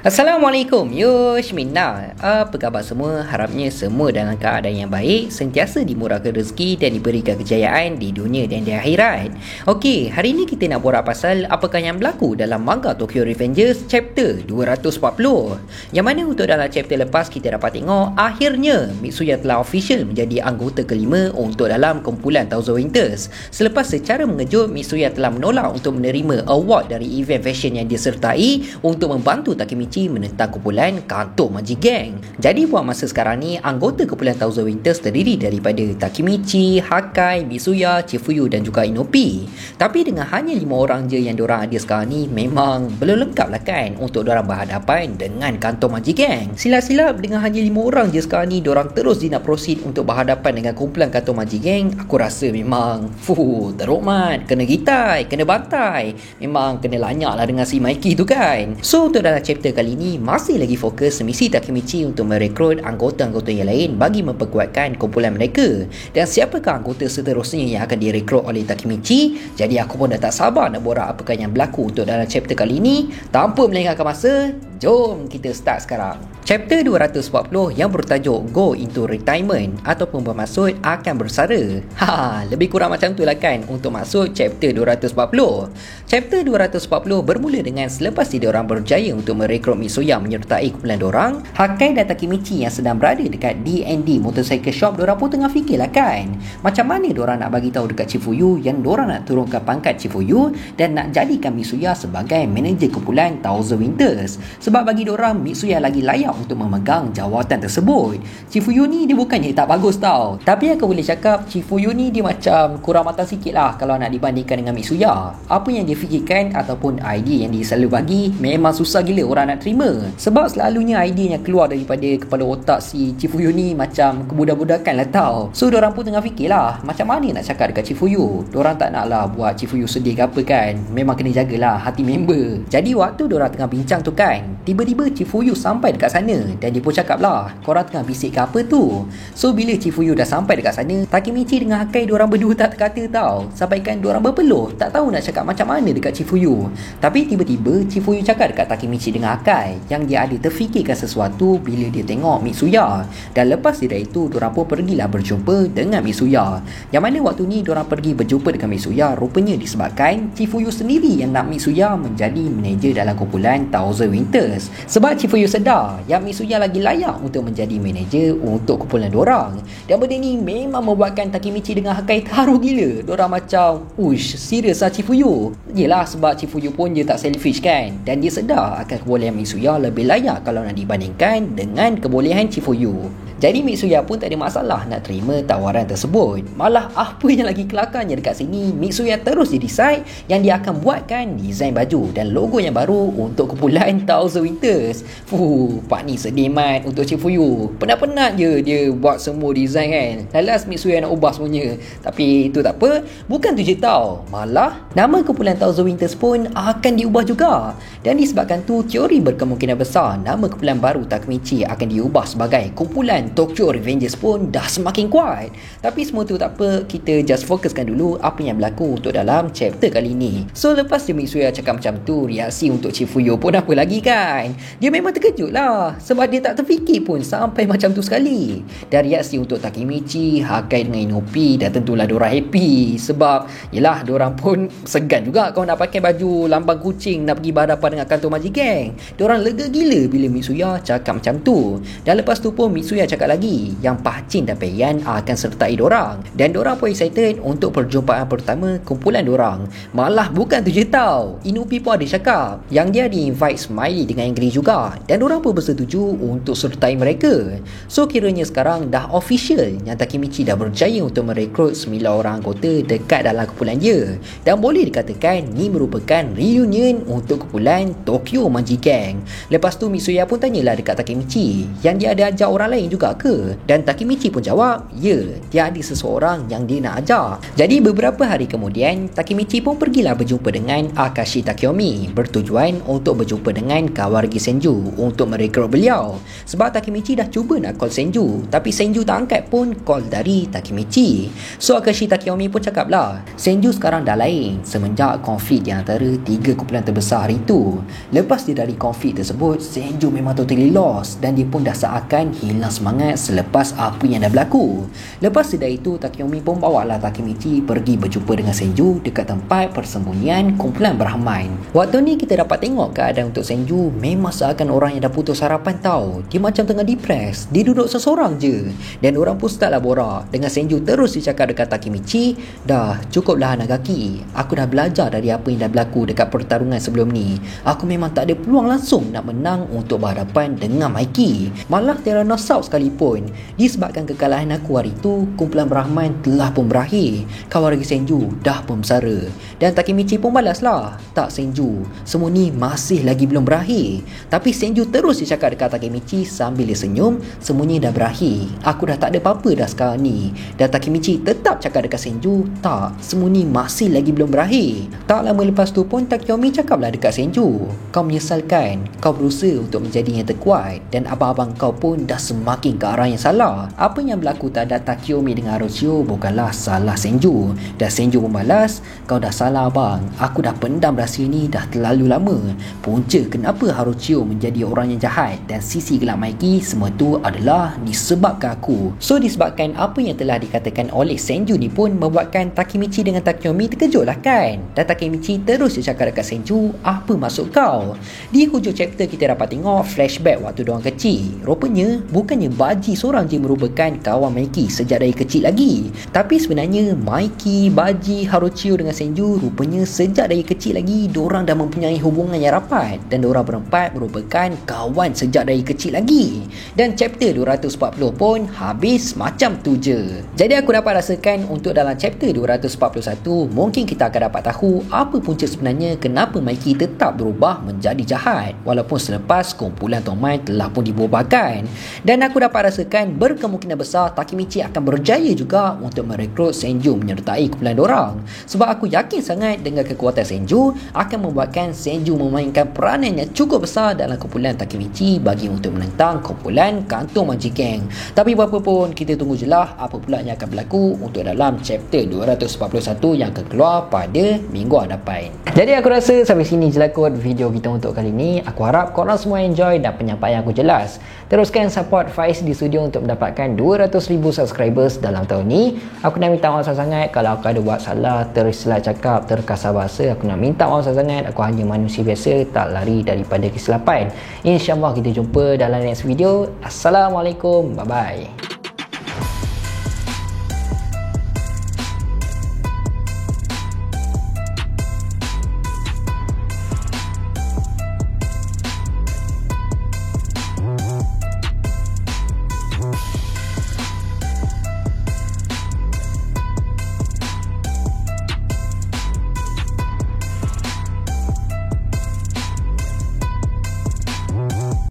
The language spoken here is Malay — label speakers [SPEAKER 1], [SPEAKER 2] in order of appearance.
[SPEAKER 1] Assalamualaikum, Yushmina. Apa khabar semua? Harapnya semua dalam keadaan yang baik, sentiasa dimurahkan rezeki dan diberikan kejayaan di dunia dan di akhirat. Okey, hari ini kita nak borak pasal apakah yang berlaku dalam manga Tokyo Revengers chapter 240. Yang mana untuk dalam chapter lepas kita dapat tengok akhirnya Mitsuya telah official menjadi anggota kelima untuk dalam kumpulan Thousand Winters. Selepas secara mengejut Mitsuya telah menolak untuk menerima award dari event fashion yang disertai untuk membantu Takemichi menentang kumpulan Kanto Maji Gang. Jadi buat masa sekarang ni, anggota kumpulan Thousand Winters terdiri daripada Takemichi, Hakai, Mitsuya, Chifuyu dan juga Inopi. Tapi dengan hanya 5 orang je yang diorang ada sekarang ni, memang belum lengkap lah kan untuk diorang berhadapan dengan Kanto Maji Gang. Silap-silap dengan hanya 5 orang je sekarang ni, diorang terus nak proceed untuk berhadapan dengan kumpulan Kanto Maji Gang. Aku rasa memang teruk mat, kena gitai, kena bantai, memang kena lanyak lah dengan si Mikey tu kan. So untuk dalam chapter kali ini masih lagi fokus misi Takemichi untuk merekrut anggota-anggota yang lain bagi memperkuatkan kumpulan mereka. Dan siapakah anggota seterusnya yang akan direkrut oleh Takemichi? Jadi aku pun dah tak sabar nak borak apakah yang berlaku untuk dalam chapter kali ini. Tanpa melengahkan masa, jom kita start sekarang. Chapter 240 yang bertajuk Go into Retirement ataupun bermaksud akan bersara. Lebih kurang macam tu lah kan untuk maksud chapter 240. Chapter 240 bermula dengan selepas diorang berjaya untuk merekrut Mitsuya menyertai kumpulan dorang, Hakai dan Takemichi yang sedang berada dekat D&D Motorcycle Shop, dorang pun tengah fikirlah kan macam mana dorang nak bagi tahu dekat Chifuyu yang dorang nak turunkan pangkat Chifuyu dan nak jadikan Mitsuya sebagai manager kumpulan Thousand Winters. Sebab bagi dorang Mitsuya lagi layak untuk memegang jawatan tersebut. Chifuyu ni dia bukannya tak bagus tau, tapi aku boleh cakap Chifuyu ni dia macam kurang matang sikit lah kalau nak dibandingkan dengan Mitsuya. Apa yang dia fikirkan ataupun idea yang dia selalu bagi memang susah gila orang nak terima. Sebab selalunya idea yang keluar daripada kepala otak si Chifuyu ni macam kebudak-budakan lah tau. So dorang pun tengah fikir lah macam mana nak cakap dekat Chifuyu. Dorang tak nak lah buat Chifuyu sedih ke apa kan. Memang kena jagalah hati member. Jadi waktu dorang tengah bincang tu kan, tiba-tiba Chifuyu sampai dekat sana dan dia pun cakap lah, korang tengah bisik ke apa tu? So bila Chifuyu dah sampai dekat sana, Takemichi dengan Hakai diorang berdua tak terkata tau, sampaikan diorang berpeluh tak tahu nak cakap macam mana dekat Chifuyu. Tapi tiba-tiba Chifuyu cakap dekat Takemichi dengan Hakai yang dia ada terfikirkan sesuatu bila dia tengok Mitsuya. Dan lepas dari itu diorang pun pergilah berjumpa dengan Mitsuya. Yang mana waktu ni diorang pergi berjumpa dengan Mitsuya rupanya disebabkan Chifuyu sendiri yang nak Mitsuya menjadi manager dalam kumpulan Thousand Winters. Sebab Chifuyu sedar yang Mitsuya lagi layak untuk menjadi manager untuk kumpulan dorang. Dan benda ni memang membuatkan Takemichi dengan Hakai terharu gila. Dorang macam, uish, serius lah Chifuyu. Yelah sebab Chifuyu pun dia tak selfish kan. Dan dia sedar akan kebolehan Mitsuya lebih layak kalau nak dibandingkan dengan kebolehan Chifuyu. Jadi Mitsuya pun tak ada masalah nak terima tawaran tersebut. Malah apa yang lagi kelakarnya dekat sini, Mitsuya terus decide yang dia akan buatkan desain baju dan logo yang baru untuk kumpulan Thousand Winters. Pak ni sedih mat untuk Chifuyu. Penat-penat je dia buat semua desain kan. Last Mitsuya nak ubah semuanya. Tapi itu tak apa, bukan tu je tau. Malah nama kumpulan Thousand Winters pun akan diubah juga. Dan disebabkan tu, teori berkemungkinan besar nama kumpulan baru Takemichi akan diubah sebagai kumpulan Tokyo Revengers pun dah semakin kuat. Tapi semua tu tak apa, kita just fokuskan dulu apa yang berlaku untuk dalam chapter kali ni. So lepas dia Mitsuya cakap macam tu, reaksi untuk Chifuyu pun apa lagi kan. Dia memang terkejut lah sebab dia tak terfikir pun sampai macam tu sekali. Dan reaksi untuk Takemichi, Hakai dengan Inopi dan tentulah diorang happy sebab yelah diorang pun segan juga kalau nak pakai baju lambang kucing nak pergi berhadapan dengan Kanto Maji Gang. Diorang lega gila bila Mitsuya cakap macam tu. Dan lepas tu pun Mitsuya cakap lagi yang Pahcin dan Peiyan akan sertai dorang. Dan dorang pun excited untuk perjumpaan pertama kumpulan dorang. Malah bukan tu je tau, Inopi pun ada cakap yang dia di-invite Smiley dengan Angry juga. Dan dorang pun bersetuju untuk sertai mereka. So kiranya sekarang dah official yang Takemichi dah berjaya untuk merekrut 9 orang anggota dekat dalam kumpulan dia. Dan boleh dikatakan ni merupakan reunion untuk kumpulan Tokyo Maji Gang. Lepas tu Mitsuya pun tanyalah dekat Takemichi yang dia ada ajak orang lain juga ke? Dan Takemichi pun jawab, ya, dia ada seseorang yang dia nak ajak. Jadi beberapa hari kemudian, Takemichi pun pergilah berjumpa dengan Akashi Takeyomi bertujuan untuk berjumpa dengan Kawaragi Senju untuk merekrut beliau. Sebab Takemichi dah cuba nak call Senju, tapi Senju tak angkat pun call dari Takemichi. So Akashi Takeyomi pun cakap lah, Senju sekarang dah lain semenjak konflik di antara 3 kumpulan terbesar hari itu. Lepas dia dari konflik tersebut, Senju memang totally lost dan dia pun dah seakan hilang semangat selepas apa yang dah berlaku. Lepas dari itu, Takeyomi pun bawa lah Takemichi pergi berjumpa dengan Senju dekat tempat persembunyian kumpulan Brahman. Waktu ni kita dapat tengok keadaan untuk Senju memang seakan orang yang dah putus harapan tau. Dia macam tengah depres, dia duduk seseorang je. Dan orang pun start lah borak dengan Senju terus dicakap dekat Takemichi, dah cukuplah Nagaki, aku dah belajar dari apa yang dah berlaku dekat pertarungan sebelum ni. Aku memang tak ada peluang langsung nak menang untuk berhadapan dengan Mikey. Malah tiada knock-out sekalipun. Disebabkan kekalahan aku hari tu, kumpulan Brahman telah pun berakhir. Kawaragi Senju dah pun bersara. Dan Takemichi pun balas lah, tak Senju, semua ni masih lagi belum berakhir. Tapi Senju terus dicakap dekat Takemichi sambil dia senyum, semuanya dah berakhir, aku dah tak ada apa-apa dah sekarang ni. Dan Takemichi tetap cakap dekat Senju, tak, semua ni masih lagi belum berakhir. Tak lama lepas tu pun Takeyomi cakaplah dekat Senju, kau menyesalkan, kau berusaha untuk menjadi yang terkuat dan abang-abang kau pun dah semakin ke arah yang salah. Apa yang berlaku terhadap Takeyomi dengan Orochio bukanlah salah Senju. Dan Senju membalas, kau dah salah abang, aku dah pendam rahsia ni dah terlalu lama. Punca kenapa Orochio menjadi orang yang jahat dan sisi gelap Mikey, semua tu adalah disebabkan aku. So disebabkan apa yang telah dikatakan oleh Senju ni pun membuatkan Takemichi dengan Takeyomi terkejut lah kan. Dan Takemichi terus cakap dekat Senju, apa maksud kau? Di hujung chapter kita dapat tengok flashback waktu diorang kecil. Rupanya bukannya Baji seorang je merupakan kawan Mikey sejak dari kecil lagi, tapi sebenarnya Mikey, Baji, Orochio dengan Senju rupanya sejak dari kecil lagi diorang dah mempunyai hubungan yang rapat dan diorang berempat merupakan kawan sejak dari kecil lagi. Dan chapter 240 pun habis macam tu je. Jadi aku dapat rasakan untuk dalam chapter 241 mungkin kita akan dapat tahu apa punca sebenarnya kenapa Mikey tetap berubah menjadi jahat walaupun selepas kumpulan Toman telah pun dibubarkan. Dan aku dapat rasakan berkemungkinan besar Takemichi akan berjaya juga untuk merekrut Senju menyertai kumpulan dorang. Sebab aku yakin sangat dengan kekuatan Senju akan membuatkan Senju memainkan peranan yang cukup besar dalam kumpulan Takemichi bagi untuk menentang kumpulan Kantung Manji Gang. Tapi apapun, kita tunggu je lah apa pula yang akan berlaku untuk dalam chapter 241 yang akan keluar pada minggu hadapan. Jadi aku rasa sampai sini je lah kot video kita untuk kali ni. Aku harap korang semua enjoy dan penyampaian aku jelas. Teruskan support Faiz di studio untuk mendapatkan 200,000 subscribers dalam tahun ni. Aku nak minta maaf sangat kalau aku ada buat salah, tersilap cakap, terkasar bahasa. Aku nak minta maaf sangat. Aku hanya manusia biasa, tak lari daripada kesilapan. InsyaAllah kita jumpa dalam next video. Assalamualaikum, bye bye.